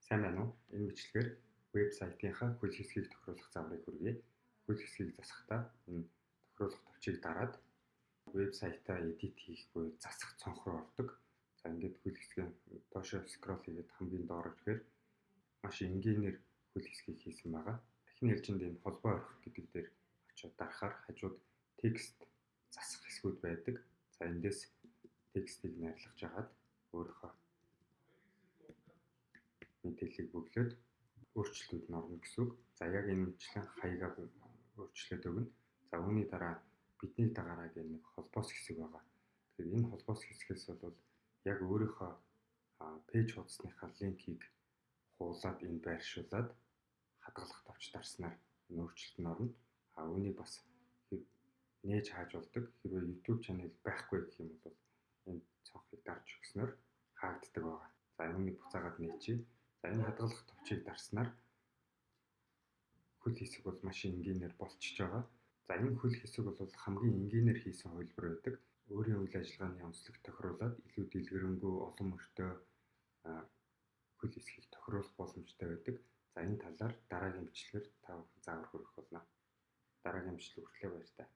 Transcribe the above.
Сайн байна уу? Энэ бичлэгээр вебсайтынхаа хөл хэсгийг тохируулах загварыг хүргэе. Хөл хэсгийг засахдаа энэ тохируулах товчийг дараад вебсайтаа edit хийх буюу засах цонх руу ордог. За ингээд хөл хэсгээ доошоо scroll хийгээд хамгийн доор ирэхээр маш энгийнээр хөл хэсгийг хийсэн байгаа. Дахин хэлжинд энэ холбоо орох гэдэг дээр очиод дарахаар хажууд текст засах хэсгүүд байдаг. За эндээс текстийг найрлаж агаад өөрийнхөө мэдээллийг бөглөөд өөрчлөлтүүд нь орно гэсэн үг. За яг энэ мэтлэн хаягаа өөрчлөөд өгнө. За үүний дараа бидний дагараагийн нэг холбоос хэсэг байгаа. Тэгэхээр энэ холбоос хэсгээс бол яг өөрийнхөө пэйж хуудасныхаа линкийг хуулаад энэ байршуулад хадгалах товч дарснаар энэ өөрчлөлт нь орно. Үүнийг бас нээж хааж болдог. Хэрвээ YouTube channel байхгүй гэх юм бол энэ цонхыг дарж өгснөөр хаагддаг байгаа. За үүнийг буцаагаад нээчихье. За энэ хадгалах товчийг дарснаар хөл хэсэг бол маш энгийнээр болчихж байгаа. За энэ хөл хэсэг бол хамгийн энгийнээр хийсэн хувилбар байдаг. Өөрийн үйл ажиллагааны онцлог тохируулаад илүү дэлгэрэнгүй олон мөртөө хөл хэсгийг тохируулах боломжтой байдаг. За энэ талаар дараагийн бичлэгээр та бүхэн заавар хүргэх болно. Дараагийн бичлэг хүртэл баяр таа.